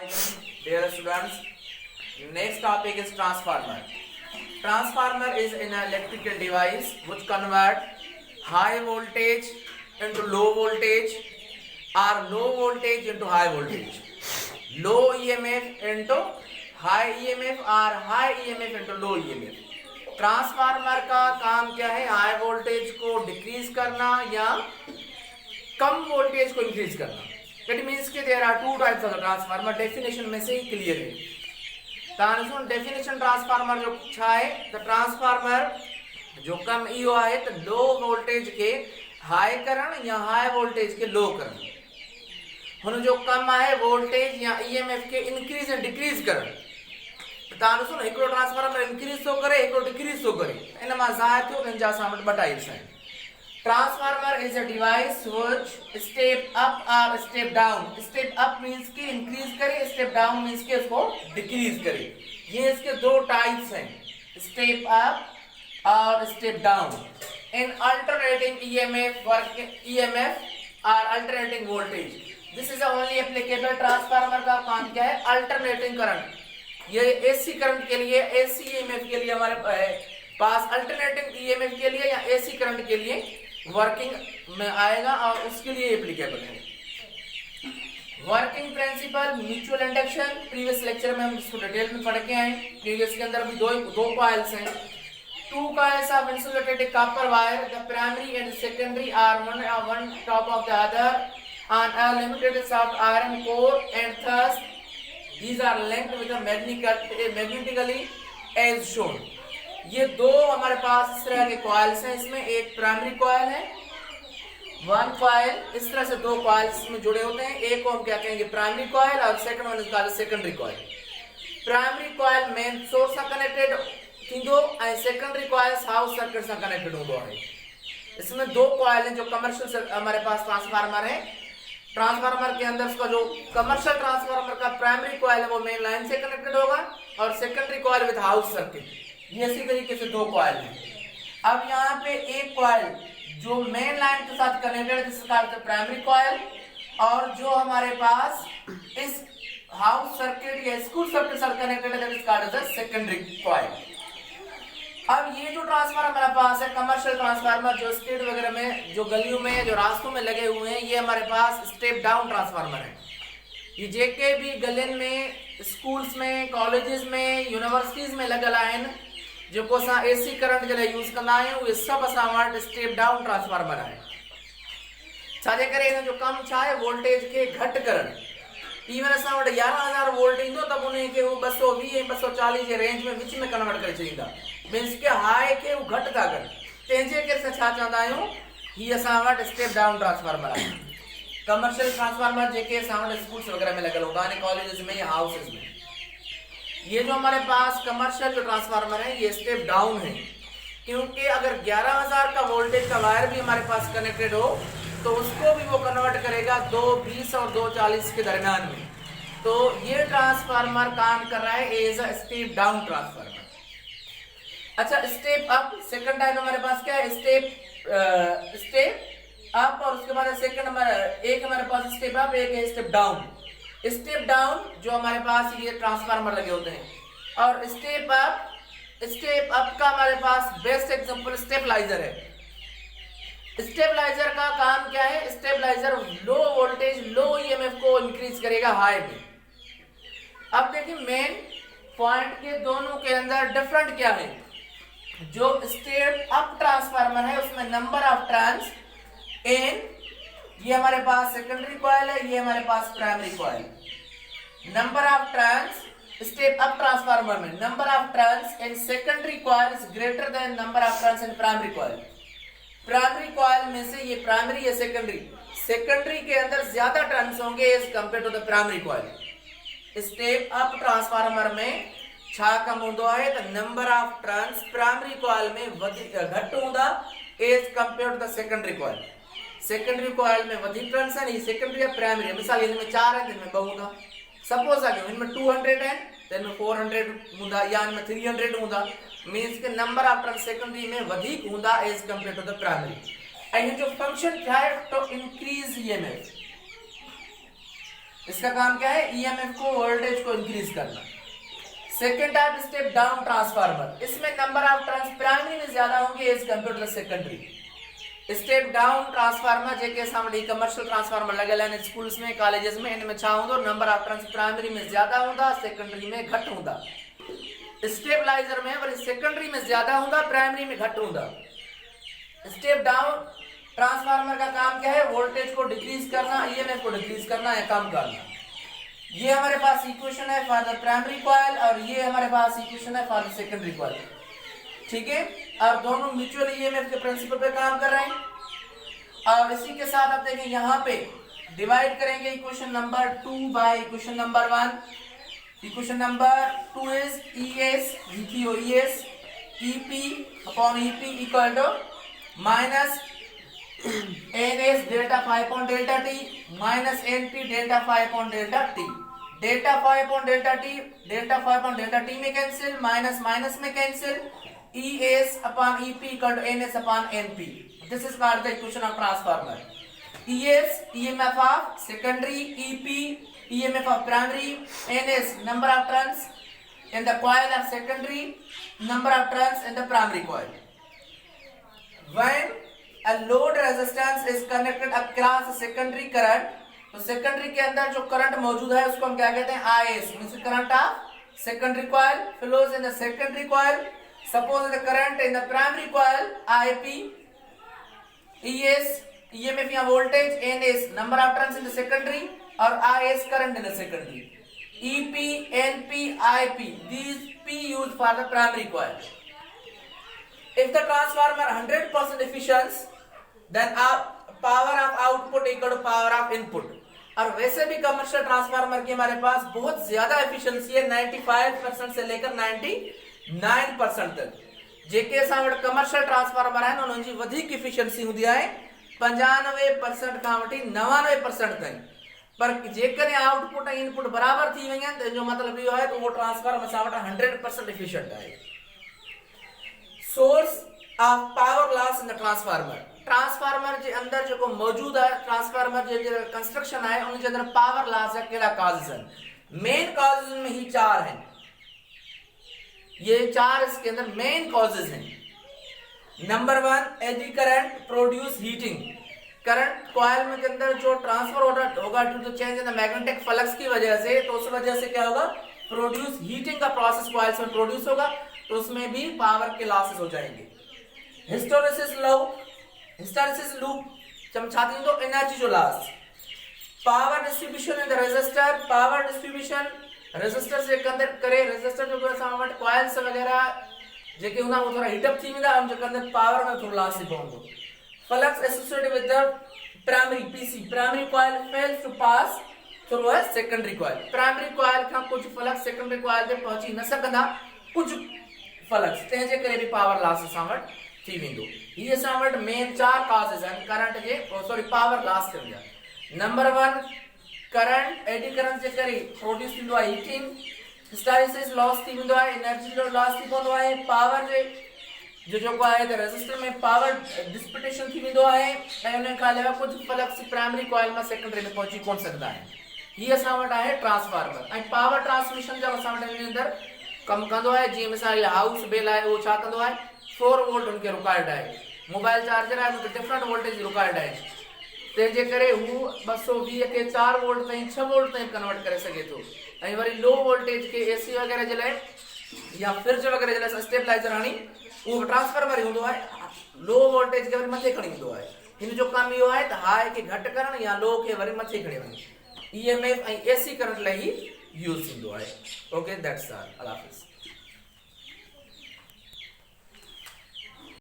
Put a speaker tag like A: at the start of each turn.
A: Dear students, next topic is transformer. Transformer is an electrical device which convert high voltage into low voltage or low voltage into high voltage. Low EMF into high EMF or high EMF into low EMF. Transformer का काम क्या है? High voltage को decrease करना या कम voltage को increase करना. इट मीन्स कि there are two types of transformer. Definition में से ही क्लियर है. तानसुन डेफिनेशन ट्रांसफार्मर जो छा है त ट्रांसफार्मर जो कम ईओ आहे त लो वोल्टेज के हाई करण या हाई वोल्टेज के लो करण. हुन जो कम आहे वोल्टेज या ईएमएफ के इंक्रीज एंड डिक्रीज करण. तानसुन एकड़ो ट्रांसफार्मर इंक्रीज तो करे, एकड़ो डिक्रीज तो करे. इन मा ज़ाहिर थियो इन जा सामने ॿ टाइप्स आहिनि. Transformer is a device which step up or step down. Step up means कि increase करे, step down means कि उसको decrease करे. ये इसके दो types हैं, step up और step down. In alternating EMF or alternating voltage. This is the only applicable. Transformer का काम क्या है? Alternating current. ये AC करंट के लिए, AC EMF के लिए हमारे पास अल्टरनेटिंग EMF के लिए या AC करंट के लिए वर्किंग में आएगा और उसके लिए एप्लीकेबल है. Working principle mutual induction. Previous lecture में हम इसको डिटेल में पढ़ के आए. प्रीवियस के अंदर भी दो कॉइल्स हैं. Two coils of insulated copper wire. The primary and secondary are one top of the other on a limited soft iron core and thus these are linked with a magnetically as shown. ये दो हमारे पास इस तरह के coils हैं. इसमें एक primary coil है, वन कॉइल. इस तरह से दो कॉइल्स में जुड़े होते हैं. एक को हम क्या कहेंगे? Primary coil. और second one is called secondary coil. Primary coil main source से कनेक्टेड थींदो ऐं सेकेंडरी कॉइल हाउस सर्किट से कनेक्टेड होंदो आहे. इसमें दो कॉइल हैं जो कमर्शियल हमारे पास ट्रांसफार्मर है. ट्रांसफार्मर के अंदर उसका जो कमर्शियल ट्रांसफार्मर का प्राइमरी कॉइल है वो मेन लाइन से कनेक्टेड होगा और secondary coil with house circuit. ये इसी तरीके से दो कॉइल हैं. अब यहाँ पे एक कॉइल जो मेन लाइन के साथ कनेक्टेड है जिसका अर्थ है प्राइमरी कॉइल, और जो हमारे पास इस हाउस सर्किट या स्कूल सर्किट से कनेक्टेड है जिसका अर्थ है सेकेंडरी कॉइल. अब ये जो ट्रांसफार्मर हमारे पास है कमर्शियल ट्रांसफार्मर जो स्ट्रीट वगैरह में, जो गलियों में, जो रास्तों में लगे हुए हैं, ये हमारे पास स्टेप डाउन ट्रांसफार्मर है. ये जेके भी गलियन में, स्कूल्स में, कॉलेजेस में, यूनिवर्सिटीज में लगल आहिनि जेको असां AC करंट जे लाइ यूज़ कंदा आहियूं, उहे सभु असां वटि स्टेप डाउन ट्रांसफार्मर आहे. छाजे करे? हिन जो कमु छा आहे? वोल्टेज खे घटि करणु. इवन असां वटि 11,000 वोल्ट ईंदो त उन खे हू 220 ऐं 240 जे रेंज में विच में कन्वर्ट करे छॾींदा. मीन्स के हाई खे हू घटि था कनि. तंहिंजे करे असां छा चवंदा आहियूं? हीअ असां वटि स्टेप डाउन ट्रांसफार्मर आहे. कमर्शियल ट्रांसफार्मर जेके असां वटि स्कूल्स वगैरह में लॻल हूंदा आहिनि, कॉलेजेस में या हाउसेस में. ये जो हमारे पास कमर्शियल जो ट्रांसफार्मर है ये स्टेप डाउन है, क्योंकि अगर 11,000 का वोल्टेज का वायर भी हमारे पास कनेक्टेड हो तो उसको भी वो कन्वर्ट करेगा 220 और 240 के दरमियान में. तो ये ट्रांसफार्मर काम कर रहा है as a step down transformer. अच्छा, स्टेप अप सेकंड टाइप हमारे पास क्या है? Step up. और उसके बाद सेकंड हमारे पास स्टेप अप, एक है स्टेप डाउन. स्टेप डाउन जो हमारे पास ये ट्रांसफार्मर लगे होते हैं, और स्टेप अप का हमारे पास बेस्ट एग्जांपल स्टेबलाइजर है. स्टेबलाइजर का काम क्या है? स्टेबलाइजर लो वोल्टेज, लो EMF को इंक्रीज करेगा हाई में. अब देखिए मेन पॉइंट के दोनों के अंदर डिफरेंट क्या है. जो स्टेप अप ट्रांसफार्मर है उसमें नंबर ऑफ टर्न्स इन, ये हमारे पास सेकेंडरी कॉइल है, ये हमारे पास primary coil. Number of turns step up transformer में number of turns in secondary coil is greater than number of turns in primary coil. Primary coil में से ये प्राइमरी या सेकेंडरी के अंदर ज्यादा टर्न्स होंगे as compare to the primary coil. Step up transformer में छा कम होंदो आहे त number of turns primary coil में घटि हूंदा as compare to the secondary coil. Secondary coil में वधिक टर्न्स आहिनि, सेकेंडरी या प्राइमरी. मिसाल इनमें 4 आहिनि, इनमें 2 हूंदा. सपोज आहे इनमें 200 आहिनि त इनमें 400 हूंदा या इनमें 300 हूंदा. मीन्स के नंबर ऑफ टर्न्स सेकेंडरी में वधिक हूंदा as compare to the primary. ऐं जो फंक्शन छा आहे? To increase EMF. इसका काम क्या है, ईएमएफ को, वोल्टेज को इंक्रीज करना। Second type step down transformer, इसमें नंबर ऑफ टर्न्स प्राइमरी में ज्यादा होंगे as compare to secondary. Step down transformer जेके सामने कमर्शियल ट्रांसफार्मर लगल आहिनि स्कूल्स में, कॉलेजेस में, इनमें छा हूंदो, नंबर ऑफ टर्न्स प्राइमरी में ज्यादा हूंदा, सेकेंडरी में घट हूंदा। स्टेबलाइजर में वरी सेकेंडरी में ज्यादा हूंदा, प्राइमरी में घट हूंदा। स्टेप डाउन ट्रांसफार्मर का काम क्या है, वोल्टेज को डिक्रीज करना, ईएमएफ को डिक्रीज करना या कम करना। ये हमारे पास इक्वेशन है फॉर द प्राइमरी कॉइल और ये हमारे पास इक्वेशन है फॉर द सेकेंडरी कॉइल, ठीक है। और दोनों म्यूचुअल ईएमएफ के प्रिंसिपल पे काम कर रहे हैं। और इसी के साथ आप देखें यहाँ पे डिवाइड करेंगे equation number 2 by equation number 1। Equation number 2 is ES लिखियो ES EP upon EP equal to minus NS delta 5 upon delta T minus NP delta 5 upon delta T। Delta 5 upon delta T, delta 5 upon delta T में cancel, minus minus में cancel, ES upon EP equal to NS upon NP. This is called the equation of transformer. ES EMF of secondary, EP EMF of primary, NS number of turns in the coil of secondary, number of turns in the primary coil. When a load resistance is connected across secondary current, तो secondary के अंदर जो current मौजूद है उसको हम क्या कहते हैं, IS means current of secondary coil flows in the secondary coil. Suppose the current in the primary coil IP, ES EMF या voltage, NS number of turns in the secondary और IS current in the secondary, EP NP IP these P used for the primary coil. If the transformer 100% efficient then power of output equal to power of input। और वैसे भी commercial transformer की हमारे पास बहुत ज्यादा efficiency है, 95% से लेकर 99% तक। जेके सावट कमर्शियल ट्रांसफार्मर है उन्होंने जी वधिक एफिशिएंसी हूंदी आहे 95% खां वठी 99% ताईं। पर जेकर आउटपुट ऐं इनपुट बराबर थी वञनि त जो मतलब इहो आहे त उहो ट्रांसफार्मर सां वटि 100% एफिशिएंट आहे। Source of power loss in the transformer, transformer जे अंदर जो मौजूद है, ट्रांसफार्मर जे कंस्ट्रक्शन है उनके अंदर पावर लॉस जा कहिड़ा कॉजेस आहिनि। मेन कॉजेस में ही 4 हैं, ये 4 इसके अंदर मेन कॉजेस हैं। Number 1 eddy current produce heating, current coil में के अंदर जो ट्रांसफर होगा due to change in the magnetic flux की वजह से, तो उस वजह से क्या होगा, प्रोड्यूस हीटिंग का प्रोसेस कॉइल्स में प्रोड्यूस होगा, तो उसमें भी पावर के लॉसेस हो जाएंगे। हिस्टैरिसीस लूप चमचाती तो एनर्जी जो loss, power distribution in the resistor, power distribution resistor से अंदर करे, रेजिस्टर जो असां वटि कॉइल्स वगैरह जेके हुंदा वो थोड़ा हीट अप थी वेंदा, हम जो अंदर पावर में थोड़ा लॉस थी पवंदो। Flux associated with the primary PC, primary coil fails to pass through a secondary coil, primary coil खां कुछ फ्लक्स सेकेंडरी कॉइल ते पहुंची न सकंदा, कुछ फ्लक्स तंहिंजे करे भी पावर लॉस असां वटि थी वेंदो। ये असां वटि मेन 4 कॉजेस आहिनि करंट जे सॉरी पावर लॉस थियण जा। नंबर 1 करंट, एडी करंट जे करे प्रोड्यूस थींदो आहे हीटिंग, हिस्टैरिसीस लॉस थी वेंदो आहे, एनर्जी जो लॉस थी पवंदो आहे, पावर जे जेको आहे त रेजिस्टर में पावर डिसिपेशन थी वेंदो आहे, ऐं उन खां अलावा कुछ फ्लक्स प्राइमरी कॉइल में सेकेंडरी में पहुंची कोन सघंदा आहिनि। हीअ असां वटि आहे ट्रांसफार्मर। ऐं पावर ट्रांसमिशन जा असां वटि हिन अंदर कमु कंदो आहे, जीअं मिसाल हाउस बेल आहे उहो छा कंदो आहे, 4 वोल्ट उनके रिक्वायर्ड आहे, मोबाइल चार्जर आहे उनके डिफरेंट वोल्टेज रिक्वायर्ड आहे, तंहिंजे करे हू 220 के 4 वोल्ट ताईं 6 वोल्ट ताईं कन्वर्ट करे सघे थो। ऐं वरी लो वोल्टेज के एसी वगैरह जे लाइ या फ्रिज वगैरह जे लाइ स्टेबलाइजर हणी उहो ट्रांसफार्मर ई हूंदो आहे, लो वोल्टेज के वरी मथे खणी ईंदो आहे। हिन जो कमु इहो आहे त हाई खे घटि करणु या लो खे वरी मथे खणी वञणु, ईएमएफ ऐं एसी करंट लाइ ई यूज़ थींदो आहे। ओके दैट्स ऑल, अल्लाह हाफ़िज़।